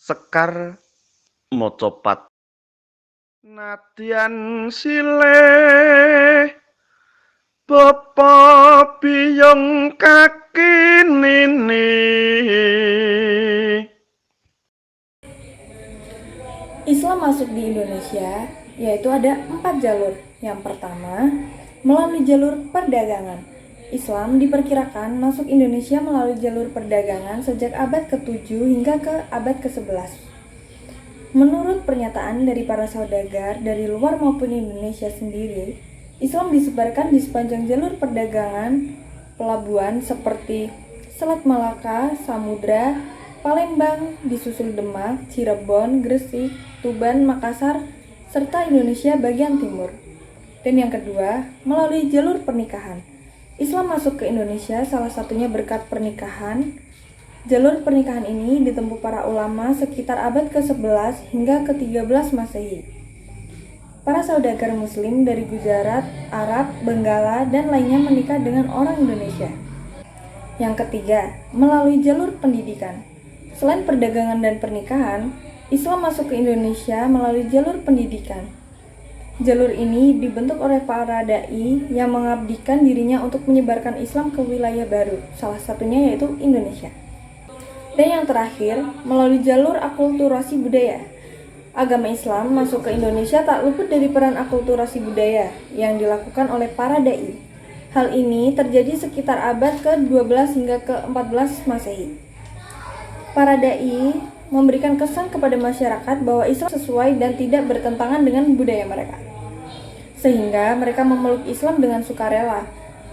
Sekar Mocopat Nadyan silih bapa biyong kaki nini. Islam masuk di Indonesia, yaitu ada 4 jalur. Yang pertama, melalui jalur perdagangan. Islam diperkirakan masuk Indonesia melalui jalur perdagangan sejak abad ke-7 hingga ke abad ke-11. Menurut pernyataan dari para saudagar dari luar maupun Indonesia sendiri, Islam disebarkan di sepanjang jalur perdagangan pelabuhan seperti Selat Malaka, Samudra, Palembang, disusul Demak, Cirebon, Gresik, Tuban, Makassar, serta Indonesia bagian timur. Dan yang kedua, melalui jalur pernikahan. Islam masuk ke Indonesia salah satunya berkat pernikahan. Jalur pernikahan ini ditempuh para ulama sekitar abad ke-11 hingga ke-13 Masehi. Para saudagar muslim dari Gujarat, Arab, Benggala, dan lainnya menikah dengan orang Indonesia. Yang ketiga, melalui jalur pendidikan. Selain perdagangan dan pernikahan, Islam masuk ke Indonesia melalui jalur pendidikan. Jalur ini dibentuk oleh para dai yang mengabdikan dirinya untuk menyebarkan Islam ke wilayah baru, salah satunya yaitu Indonesia. Dan yang terakhir, melalui jalur akulturasi budaya. Agama Islam masuk ke Indonesia tak luput dari peran akulturasi budaya yang dilakukan oleh para dai. Hal ini terjadi sekitar abad ke-12 hingga ke-14 Masehi. Para dai memberikan kesan kepada masyarakat bahwa Islam sesuai dan tidak bertentangan dengan budaya mereka, sehingga mereka memeluk Islam dengan sukarela.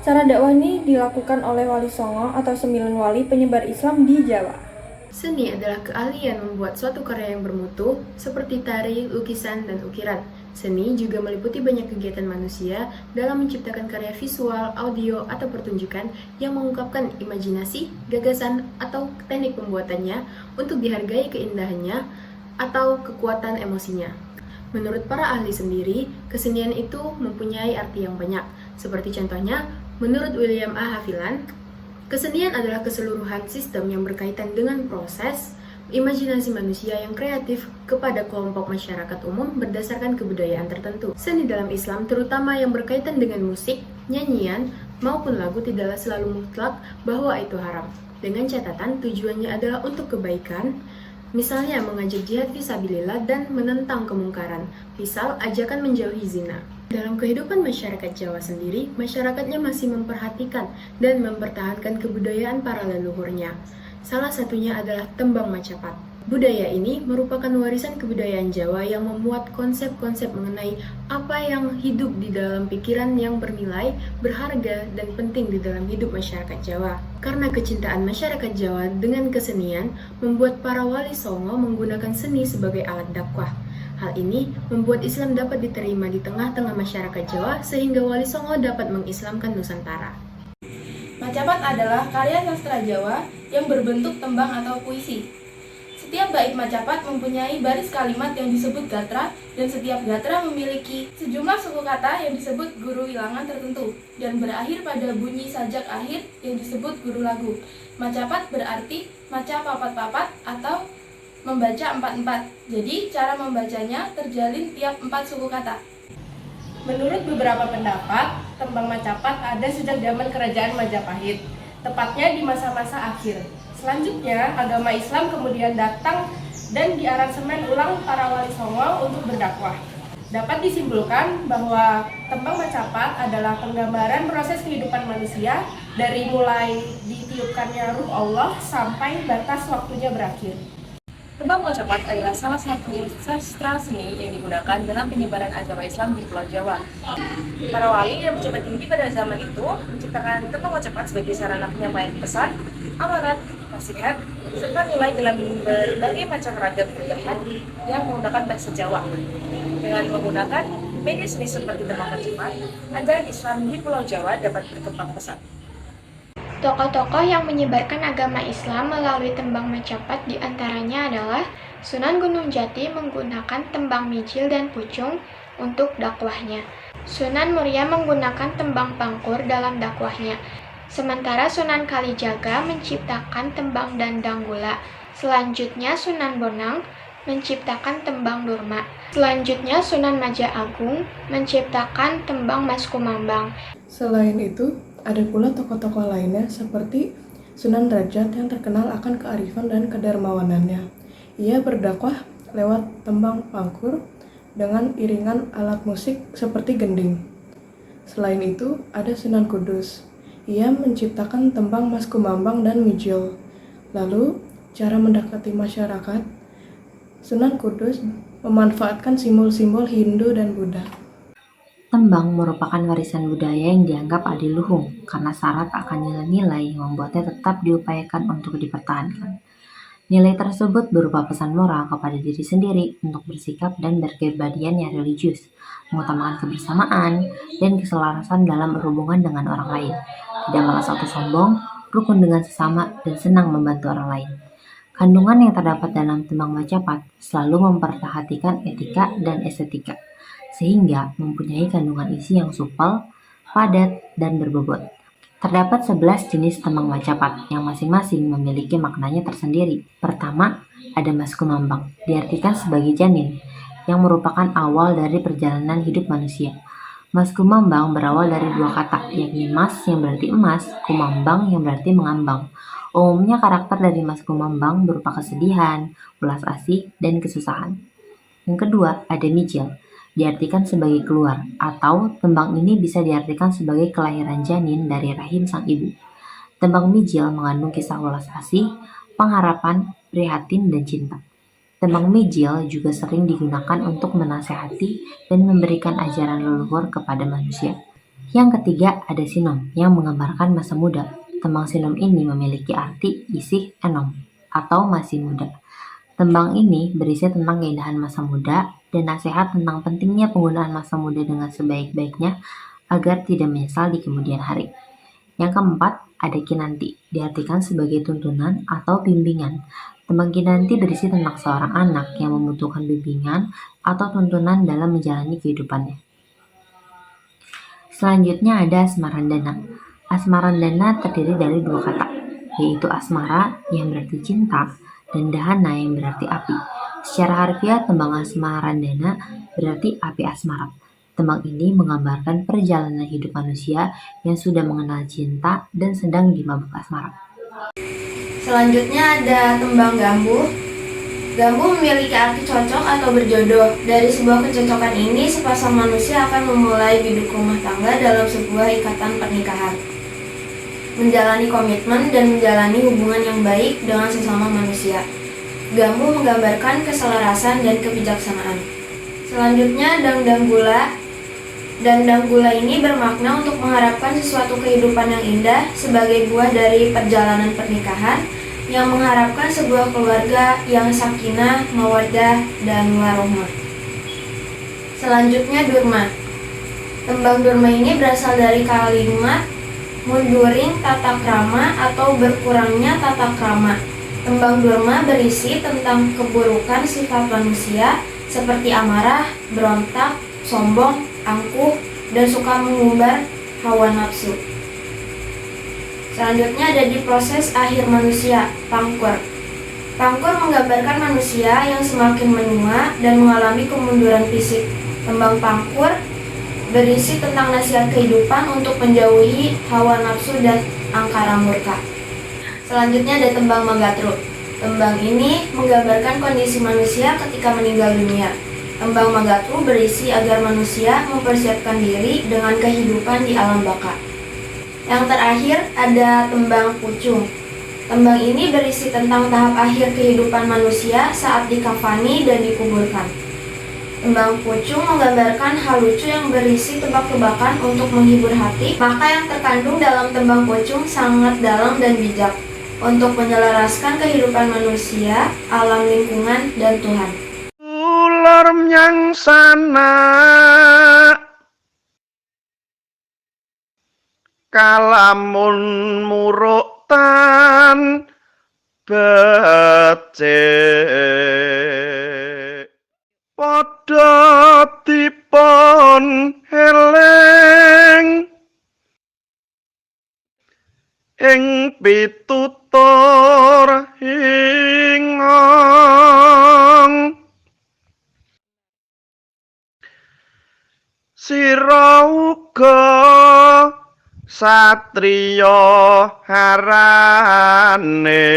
Cara dakwah ini dilakukan oleh Wali Songo atau 9 wali penyebar Islam di Jawa. Seni adalah keahlian membuat suatu karya yang bermutu, seperti tari, lukisan, dan ukiran. Seni juga meliputi banyak kegiatan manusia dalam menciptakan karya visual, audio, atau pertunjukan yang mengungkapkan imajinasi, gagasan, atau teknik pembuatannya untuk dihargai keindahannya atau kekuatan emosinya. Menurut para ahli sendiri, kesenian itu mempunyai arti yang banyak. Seperti contohnya, menurut William A. Haviland, kesenian adalah keseluruhan sistem yang berkaitan dengan proses imajinasi manusia yang kreatif kepada kelompok masyarakat umum berdasarkan kebudayaan tertentu. Seni dalam Islam, terutama yang berkaitan dengan musik, nyanyian, maupun lagu tidaklah selalu mutlak bahwa itu haram. Dengan catatan tujuannya adalah untuk kebaikan, misalnya mengajak jihad fisabilillah dan menentang kemungkaran, misal ajakan menjauhi zina. Dalam kehidupan masyarakat Jawa sendiri, masyarakatnya masih memperhatikan dan mempertahankan kebudayaan para leluhurnya. Salah satunya adalah tembang Macapat. Budaya ini merupakan warisan kebudayaan Jawa yang memuat konsep-konsep mengenai apa yang hidup di dalam pikiran yang bernilai, berharga, dan penting di dalam hidup masyarakat Jawa. Karena kecintaan masyarakat Jawa dengan kesenian, membuat para wali songo menggunakan seni sebagai alat dakwah. Hal ini membuat Islam dapat diterima di tengah-tengah masyarakat Jawa sehingga wali songo dapat mengislamkan Nusantara. Macapat adalah karya sastra Jawa yang berbentuk tembang atau puisi. Setiap bait Macapat mempunyai baris kalimat yang disebut gatra, dan setiap gatra memiliki sejumlah suku kata yang disebut guru wilangan tertentu, dan berakhir pada bunyi sajak akhir yang disebut guru lagu. Macapat berarti maca papat-papat atau membaca 4-4. Jadi cara membacanya terjalin tiap 4 suku kata. Menurut beberapa pendapat, tembang Macapat ada sejak zaman kerajaan Majapahit, tepatnya di masa-masa akhir. Selanjutnya, agama Islam kemudian datang dan diaransemen ulang para wali songo untuk berdakwah. Dapat disimpulkan bahwa tembang Macapat adalah penggambaran proses kehidupan manusia dari mulai ditiupkannya ruh Allah sampai batas waktunya berakhir. Tembang Macapat adalah salah satu sastra seni yang digunakan dalam penyebaran agama Islam di Pulau Jawa. Para wali yang menjabat tinggi pada zaman itu menciptakan tembang Macapat sebagai sarana penyampaian pesan, amanat, nasihat, serta nilai dalam berbagai macam ragam kegiatan yang menggunakan bahasa Jawa. Dengan menggunakan media seni seperti tembang Macapat, ajaran Islam di Pulau Jawa dapat berkembang pesat. Tokoh-tokoh yang menyebarkan agama Islam melalui tembang Macapat diantaranya adalah Sunan Gunung Jati menggunakan tembang Mijil dan Pucung untuk dakwahnya. Sunan Muria menggunakan tembang Pangkur dalam dakwahnya. Sementara Sunan Kalijaga menciptakan tembang Dandanggula. Selanjutnya Sunan Bonang menciptakan tembang Durma. Selanjutnya Sunan Maja Agung menciptakan tembang Mas Kumambang. Selain itu, ada pula tokoh-tokoh lainnya seperti Sunan Derajat yang terkenal akan kearifan dan kedermawanannya. Ia berdakwah lewat tembang pangkur dengan iringan alat musik seperti gending. Selain itu, ada Sunan Kudus. Ia menciptakan tembang Mas Kumambang dan Mijil. Lalu, cara mendekati masyarakat, Sunan Kudus memanfaatkan simbol-simbol Hindu dan Buddha. Tembang merupakan warisan budaya yang dianggap adiluhung karena syarat akan nilai-nilai yang membuatnya tetap diupayakan untuk dipertahankan. Nilai tersebut berupa pesan moral kepada diri sendiri untuk bersikap dan berkepribadian yang religius, mengutamakan kebersamaan dan keselarasan dalam berhubungan dengan orang lain, tidak merasa atau sombong, rukun dengan sesama, dan senang membantu orang lain. Kandungan yang terdapat dalam tembang Macapat selalu memperhatikan etika dan estetika, sehingga mempunyai kandungan isi yang supel, padat, dan berbobot. Terdapat 11 jenis tembang Macapat yang masing-masing memiliki maknanya tersendiri. Pertama, ada Mas Kumambang, diartikan sebagai janin, yang merupakan awal dari perjalanan hidup manusia. Mas Kumambang berawal dari dua kata, yakni mas yang berarti emas, kumambang yang berarti mengambang. Umumnya karakter dari Mas Kumambang berupa kesedihan, ulas asih, dan kesusahan. Yang kedua, ada Mijil, diartikan sebagai keluar, atau tembang ini bisa diartikan sebagai kelahiran janin dari rahim sang ibu. Tembang Mijil mengandung kisah ulas asih, pengharapan, prihatin, dan cinta. Tembang Mijil juga sering digunakan untuk menasehati dan memberikan ajaran leluhur kepada manusia. Yang ketiga ada Sinom yang menggambarkan masa muda. Tembang Sinom ini memiliki arti isih enom atau masih muda. Tembang ini berisi tentang keindahan masa muda dan nasihat tentang pentingnya penggunaan masa muda dengan sebaik-baiknya agar tidak menyesal di kemudian hari. Yang keempat, ada Kinanti, diartikan sebagai tuntunan atau bimbingan. Tembang Kinanti berisi tentang seorang anak yang membutuhkan bimbingan atau tuntunan dalam menjalani kehidupannya. Selanjutnya ada Asmarandana. Asmarandana terdiri dari dua kata, yaitu asmara yang berarti cinta dan dahana yang berarti api. Secara harfiah, tembang Asmarandana berarti api asmara. Tembang ini menggambarkan perjalanan hidup manusia yang sudah mengenal cinta dan sedang di mabuk asmara. Selanjutnya ada tembang Gambuh. Gambuh memiliki arti cocok atau berjodoh. Dari sebuah kecocokan ini, sepasang manusia akan memulai hidup rumah tangga dalam sebuah ikatan pernikahan, menjalani komitmen dan menjalani hubungan yang baik dengan sesama manusia. Gambuh menggambarkan keselarasan dan kebijaksanaan. Selanjutnya Dangdang Gula. Dangdang Gula ini bermakna untuk mengharapkan sesuatu kehidupan yang indah sebagai buah dari perjalanan pernikahan yang mengharapkan sebuah keluarga yang sakinah, mawaddah, dan warohmah. Selanjutnya Durma. Tembang Durma ini berasal dari kalimat munduring tata krama atau berkurangnya tata krama. Tembang Durma berisi tentang keburukan sifat manusia seperti amarah, berontak, sombong, angkuh, dan suka mengumbar hawa nafsu. Selanjutnya ada di proses akhir manusia, Pangkur. Pangkur menggambarkan manusia yang semakin menua dan mengalami kemunduran fisik. Tembang Pangkur berisi tentang nasihat kehidupan untuk menjauhi hawa nafsu dan angkara murka. Selanjutnya ada tembang Magatru. Tembang ini menggambarkan kondisi manusia ketika meninggal dunia. Tembang Magatru berisi agar manusia mempersiapkan diri dengan kehidupan di alam baka. Yang terakhir ada tembang Pucung. Tembang ini berisi tentang tahap akhir kehidupan manusia saat dikafani dan dikuburkan. Tembang Pucung menggambarkan hal lucu yang berisi tebak-tebakan untuk menghibur hati. Maka yang terkandung dalam tembang Pucung sangat dalam dan bijak untuk menyelaraskan kehidupan manusia, alam lingkungan, dan Tuhan. Ular menyang sana kalamun muruk tan becik padha dipun heleng ing pitutur ing uga satriya harane.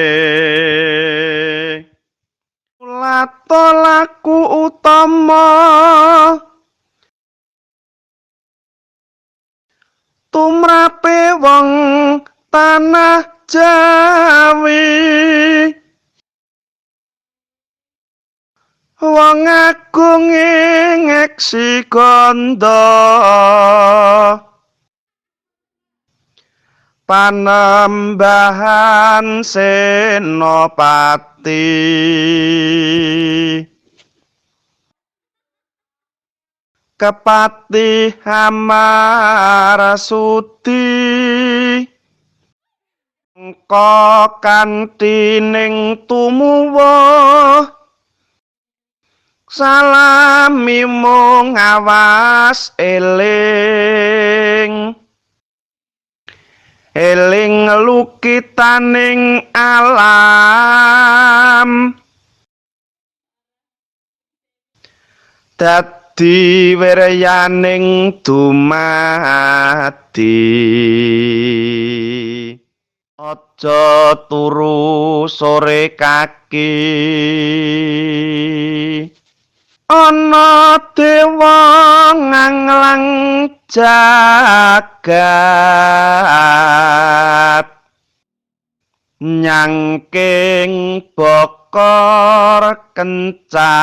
Lato laku utama tumrape wong tanah Jawi. Wong agung ngeksi ganda panembahan senopati. Kepati Hamarasudi engko kanthi ning tumuwuh salami mung awas eling lukitaning alam dadi weryaning dumadi. Aja turu sore kaki ana dewa nganglang jagat nyangking bokor kencanane.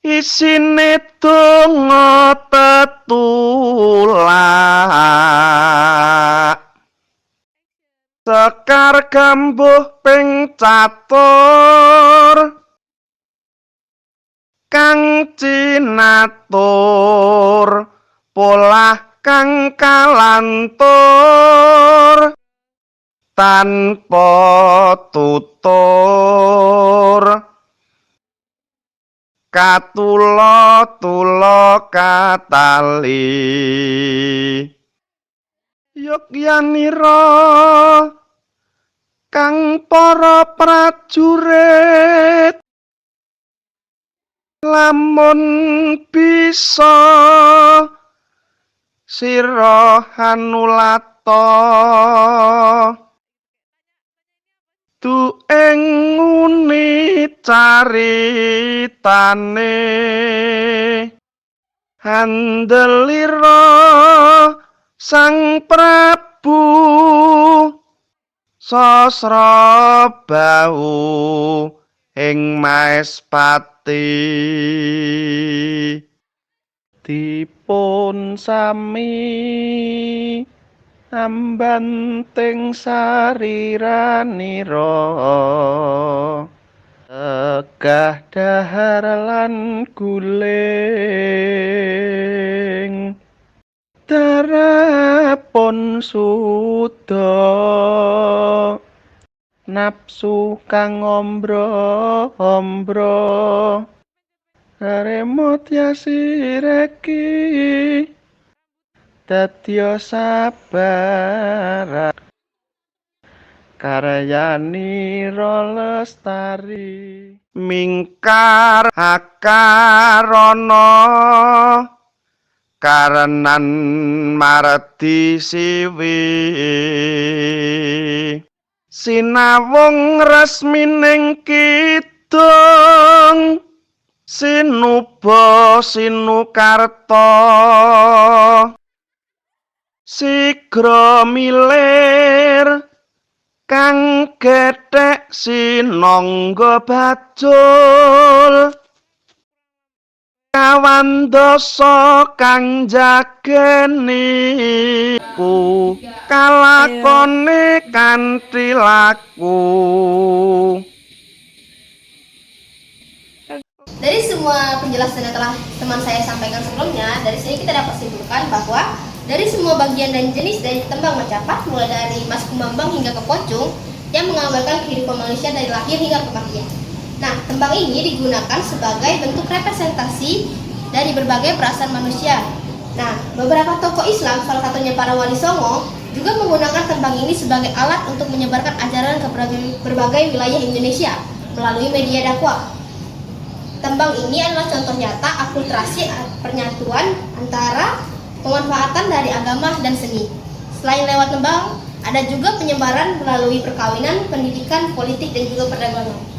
Isine donga tetulak sekar gambuh ping catur kang cinatur polah kang kalantur tanpa tutur katula-tula katali. Yogyanira kang para prajurit lamun bisa sira hanulata dueng nguni caritane handelira Sang Prabu sasra bau ing Maespati dipun sami ambanting sariranira tegah dahar lan guling darapun suda nafsu kang ombro-ombro remot yasireki dadya sabar karyanira lestari mingkar akarana karenan mardi siwi sinawung resmining kidung sinuba sinukarta sigra milir kang gethek sinangga bajul kawandasa kang jageni ku kalakone kanthi laku. Dari semua penjelasan yang telah teman saya sampaikan sebelumnya, dari sini kita dapat simpulkan bahwa dari semua bagian dan jenis dari tembang Macapat, mulai dari Mas Kumambang hingga ke Pocung, yang menggambarkan kehidupan manusia dari lahir hingga kematian. Nah, tembang ini digunakan sebagai bentuk representasi dari berbagai perasaan manusia. Nah, beberapa tokoh Islam, salah satunya para wali songo, juga menggunakan tembang ini sebagai alat untuk menyebarkan ajaran ke berbagai wilayah Indonesia melalui media dakwah. Tembang ini adalah contoh nyata akulturasi pernyatuan antara pemanfaatan dari agama dan seni. Selain lewat tembang, ada juga penyebaran melalui perkawinan, pendidikan, politik, dan juga perdagangan.